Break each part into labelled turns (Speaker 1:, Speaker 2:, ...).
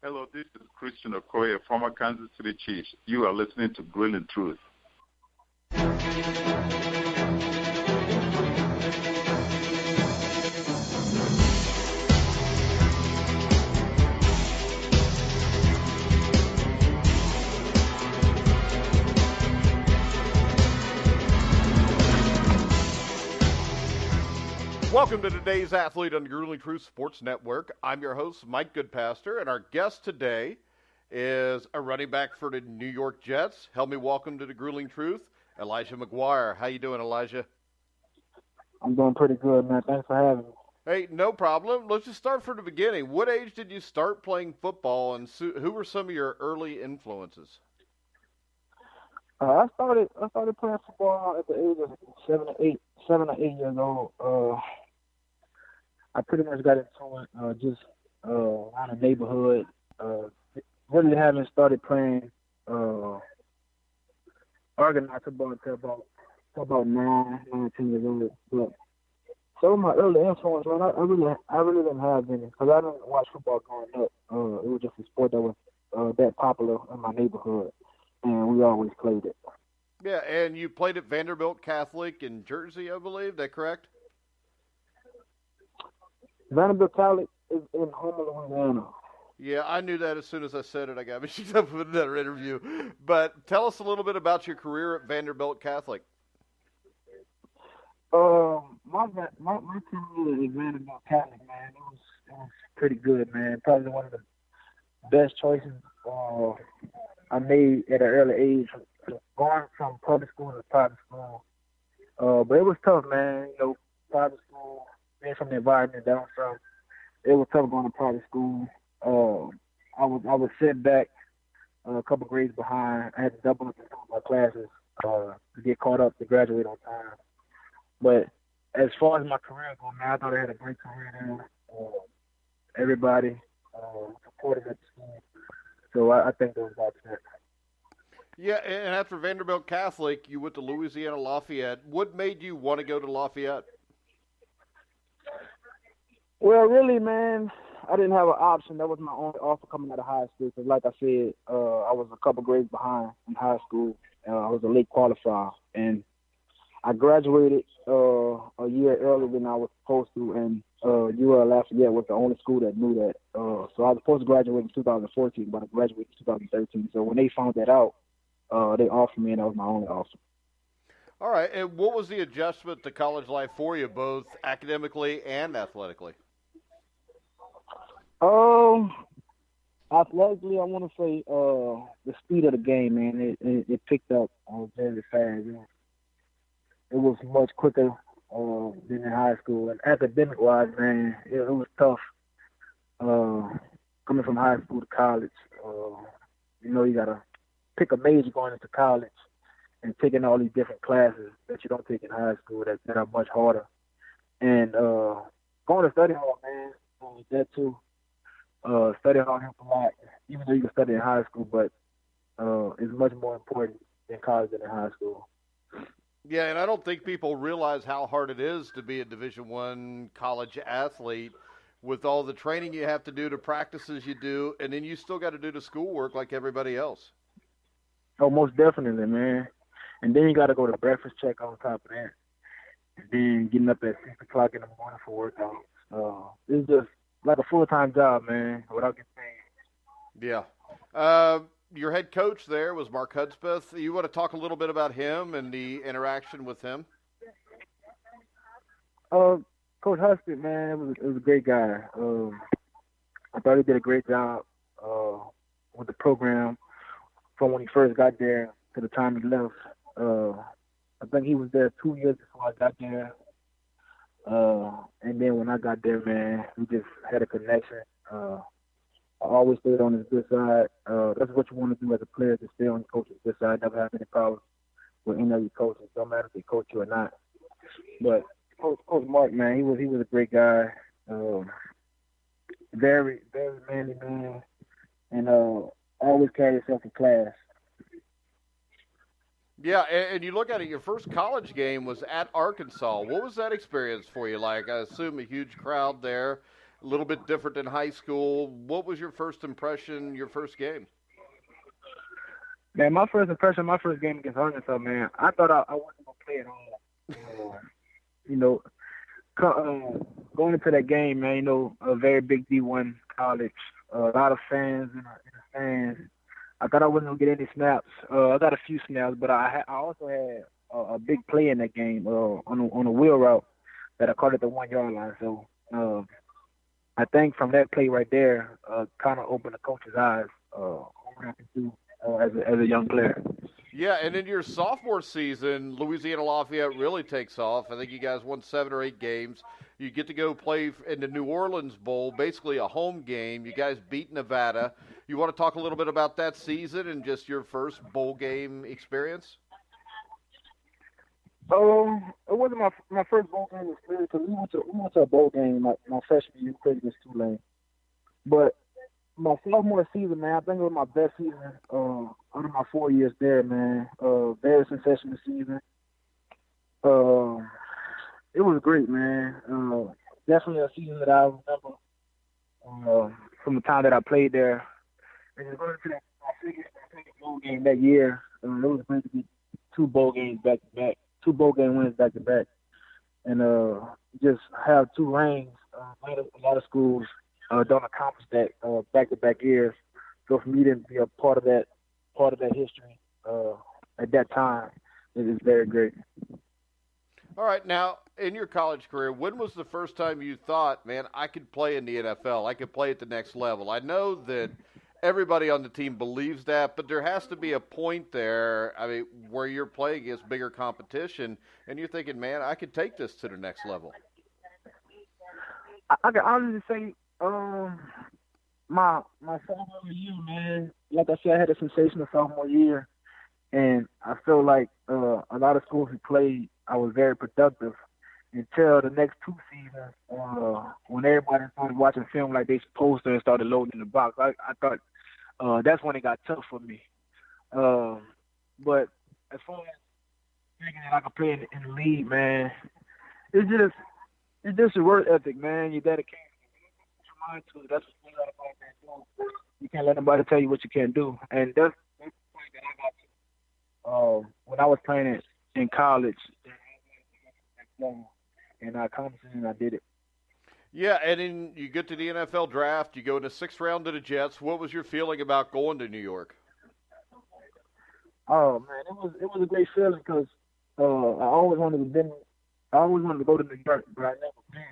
Speaker 1: Hello, this is Christian Okoye, former Kansas City Chiefs. You are listening to Grilling Truth.
Speaker 2: Welcome to today's Athlete on the Grueling Truth Sports Network. I'm your host, Mike Goodpaster, and our guest today is a running back for the New York Jets. Help me welcome to the Grueling Truth, Elijah McGuire. How you doing, Elijah?
Speaker 3: I'm doing pretty good, man. Thanks for having me.
Speaker 2: Hey, no problem. Let's just start from the beginning. What age did you start playing football, and who were some of your early influences?
Speaker 3: I started playing football at the age of 7 or 8 years old. I pretty much got into it just around the neighborhood. Really haven't started playing organized football until about 10 years old. But some of my early influence, man, I really didn't have any because I didn't watch football growing up. It was just a sport that was that popular in my neighborhood, and we always played it.
Speaker 2: Yeah, and you played at Vanderbilt Catholic in Jersey, I believe. That correct?
Speaker 3: Vanderbilt Catholic is in Homer, Louisiana.
Speaker 2: Yeah, I knew that as soon as I said it. I got mixed up with another interview. But tell us a little bit about your career at Vanderbilt Catholic.
Speaker 3: My career at Vanderbilt Catholic, man, it was pretty good, man. Probably one of the best choices I made at an early age, going from public school to private school. But it was tough, man. You know, private school, being from the environment that I'm from, it was tough going to private school. I was set back a couple grades behind. I had to double up in some of my classes to get caught up to graduate on time. But as far as my career goes, man, I thought I had a great career there. Everybody supported at the school. So I think that was about it.
Speaker 2: Yeah, and after Vanderbilt Catholic, you went to Louisiana Lafayette. What made you want to go to Lafayette?
Speaker 3: Well, really, man, I didn't have an option. That was my only offer coming out of high school. Because like I said, I was a couple grades behind in high school. I was a late qualifier. And I graduated a year earlier than I was supposed to. And UL Lafayette was the only school that knew that. So I was supposed to graduate in 2014, but I graduated in 2013. So when they found that out, they offered me, and that was my only offer.
Speaker 2: All right, and what was the adjustment to college life for you, both academically and athletically?
Speaker 3: Athletically, I want to say the speed of the game, man. It picked up very fast. You know? It was much quicker than in high school. And academic-wise, man, it was tough coming from high school to college. You know, you got to pick a major going into college and taking all these different classes that you don't take in high school that are much harder. And going to study hall, man, that too. Study hall helped a lot, even though you can study in high school, but it's much more important in college than in high school.
Speaker 2: Yeah, and I don't think people realize how hard it is to be a Division I college athlete with all the training you have to do, the practices you do, and then you still got to do the schoolwork like everybody else.
Speaker 3: Oh, most definitely, man. And then you got to go to breakfast check on top of that. And then getting up at 6 o'clock in the morning for workouts. It's just like a full-time job, man, without getting paid.
Speaker 2: Yeah. Your head coach there was Mark Hudspeth. You want to talk a little bit about him and the interaction with him?
Speaker 3: Coach Hudspeth, man, it was a great guy. I thought he did a great job with the program from when he first got there to the time he left. I think he was there 2 years before I got there. And then when I got there, man, we just had a connection. I always stayed on his good side. That's what you want to do as a player, to stay on your coach's good side. Never have any problems with any of your coaches, no matter if they coach you or not. But Coach Mark, man, he was a great guy. Very, very manly man, and always carried himself in class.
Speaker 2: Yeah, and you look at it, your first college game was at Arkansas. What was that experience for you like? I assume a huge crowd there. a little bit different than high school. What was your first impression, your first game?
Speaker 3: Man, my first impression, my first game against Arkansas, man, I thought I wasn't going to play at all. You know, going into that game, man, you know, a very big D1 college, a lot of fans in the stands. I thought I wasn't going to get any snaps. I got a few snaps, but I also had a big play in that game on a wheel route that I caught at the 1 yard line. So I think from that play right there, kind of opened the coach's eyes on what I could do as a young player.
Speaker 2: Yeah, and in your sophomore season, Louisiana Lafayette really takes off. I think you guys won 7 or 8 games. You get to go play in the New Orleans Bowl, basically a home game. You guys beat Nevada. You want to talk a little bit about that season and just your first bowl game experience?
Speaker 3: It wasn't my first bowl game experience because we went to a bowl game my freshman year against Tulane. But my sophomore season, man, I think it was my best season out of my 4 years there, man. Very sensational season. It was great, man. Definitely a season that I remember from the time that I played there. And just going to that my second bowl game that year, it was great to get 2 bowl games back to back, 2 bowl game wins back to back, and just have 2 rings. A lot of schools don't accomplish that back-to-back years. So for me to be a part of that history at that time, it is very great.
Speaker 2: All right, now in your college career, when was the first time you thought, man, I could play in the NFL, I could play at the next level? I know that everybody on the team believes that, but there has to be a point there, I mean, where you're playing against bigger competition, and you're thinking, man, I could take this to the next level.
Speaker 3: I can honestly say, my sophomore year, man, like I said, I had a sensational sophomore year, and I feel like a lot of schools we played, I was very productive until the next 2 seasons when everybody started watching film like they supposed to and started loading in the box. I thought that's when it got tough for me. But as far as thinking that I could play in the league, man, it's just a work ethic, man. Your dedication. Mind to. That's what you gotta go and do. You can't let nobody tell you what you can't do, and that's the point that I got to. When I was playing in college, and I accomplished it, and I did it.
Speaker 2: Yeah, and then you get to the NFL draft. You go in the 6th round to the Jets. What was your feeling about going to New York?
Speaker 3: Oh man, it was a great feeling because I always wanted to go to New York, but I never been.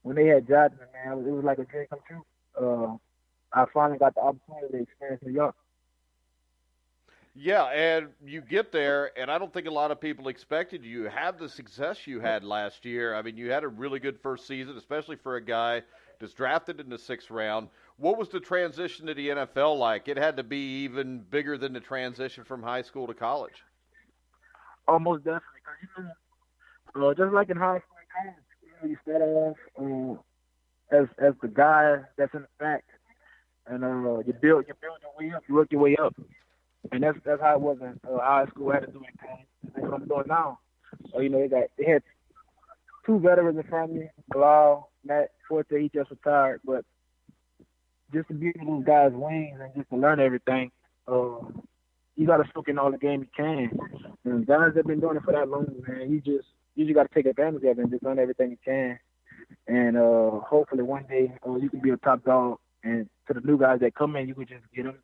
Speaker 3: When they had jobs, man, it was like a dream come true. I finally got the opportunity to experience New York.
Speaker 2: Yeah, and you get there, and I don't think a lot of people expected you to have the success you had last year. I mean, you had a really good first season, especially for a guy that's drafted in the 6th round. What was the transition to the NFL like? It had to be even bigger than the transition from high school to college.
Speaker 3: Almost definitely, because just like in high school and college, you start off as the guy that's in the back, and you build your way up, you work your way up, and that's how it was in high school. I had to do it, that's what I'm doing now. They had 2 veterans in front of me, Bilal, Matt Forte. He just retired, but just to be in those guys' wings and just to learn everything, you got to soak in all the game you can. And guys that have been doing it for that long, man, you just got to take advantage of it and just learn everything you can. And hopefully one day you can be a top dog. And to the new guys that come in, you can just get them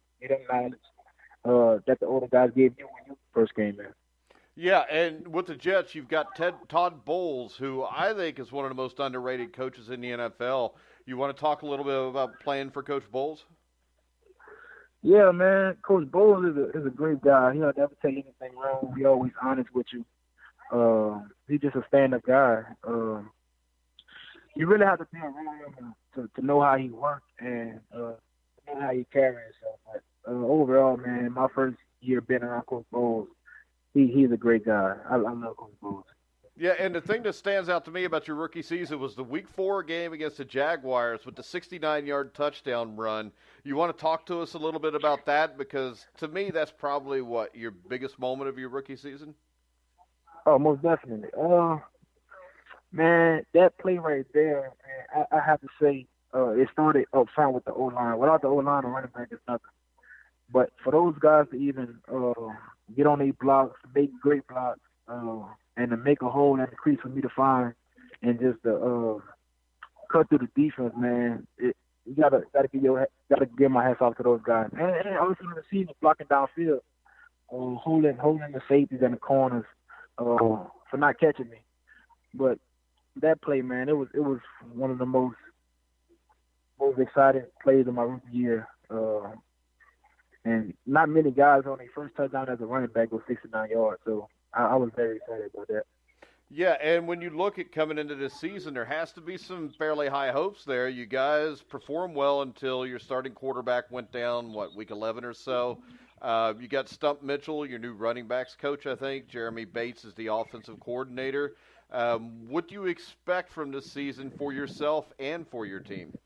Speaker 3: knowledge that the older guys gave you when you first came in.
Speaker 2: Yeah, and with the Jets, you've got Todd Bowles, who I think is one of the most underrated coaches in the NFL. You want to talk a little bit about playing for Coach Bowles?
Speaker 3: Yeah, man. Coach Bowles is a great guy. He'll never tell you anything wrong. He's always honest with you. He's just a stand-up guy. You really have to be around him to know how he works and know how he carries himself. But overall, man, my first year being around Coach Bowles, he's a great guy. I love Coach Bowles.
Speaker 2: Yeah, and the thing that stands out to me about your rookie season was the Week 4 game against the Jaguars with the 69-yard touchdown run. You want to talk to us a little bit about that? Because to me, that's probably, your biggest moment of your rookie season?
Speaker 3: Oh, most definitely. Man, that play right there, man, I have to say, it started up front with the O-line. Without the O-line, the running back is nothing. But for those guys to even get on these blocks, make great blocks, and to make a hole and crease for me to find, and just to cut through the defense, man, you gotta give my hats off to those guys. And also the receivers blocking downfield, holding the safeties and the corners for not catching me. But that play, man, it was one of the most exciting plays of my rookie year. And not many guys on their first touchdown as a running back go 69 yards. So I was very excited about that.
Speaker 2: Yeah, and when you look at coming into this season, there has to be some fairly high hopes there. You guys performed well until your starting quarterback went down, week 11 or so. You got Stump Mitchell, your new running backs coach, I think. Jeremy Bates is the offensive coordinator. What do you expect from this season for yourself and for your team?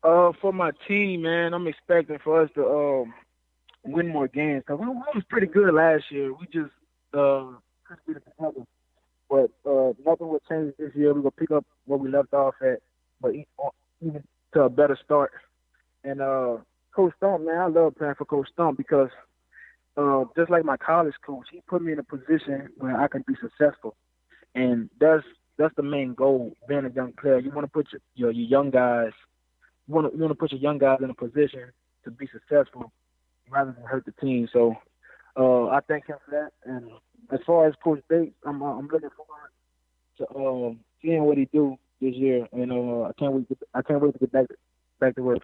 Speaker 3: For my team, man, I'm expecting for us to win more games. Cause we was pretty good last year. We just couldn't get it together. But nothing will change this year. We're gonna pick up where we left off at, but even to a better start. And Coach Stump, man, I love playing for Coach Stump because just like my college coach, he put me in a position where I can be successful. And that's the main goal, being a young player. You want to put your young guys. You want to put your young guys in a position to be successful rather than hurt the team. So I thank him for that. And as far as Coach Bates, I'm looking forward to seeing what he do this year. And I can't wait to get back to work.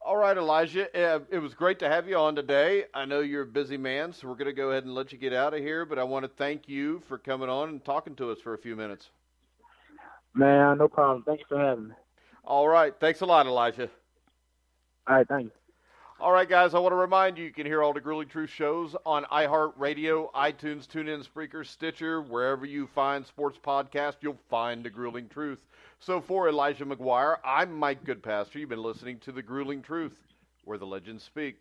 Speaker 2: All right, Elijah, it was great to have you on today. I know you're a busy man, so we're going to go ahead and let you get out of here, but I want to thank you for coming on and talking to us for a few minutes.
Speaker 3: Man, no problem. Thank you for having me.
Speaker 2: All right. Thanks a lot, Elijah.
Speaker 3: All right. Thank you.
Speaker 2: All right, guys, I want to remind you can hear all the Grueling Truth shows on iHeartRadio, iTunes, TuneIn, Spreaker, Stitcher. Wherever you find sports podcasts, you'll find the Grueling Truth. So for Elijah McGuire, I'm Mike Goodpaster. You've been listening to the Grueling Truth, where the legends speak.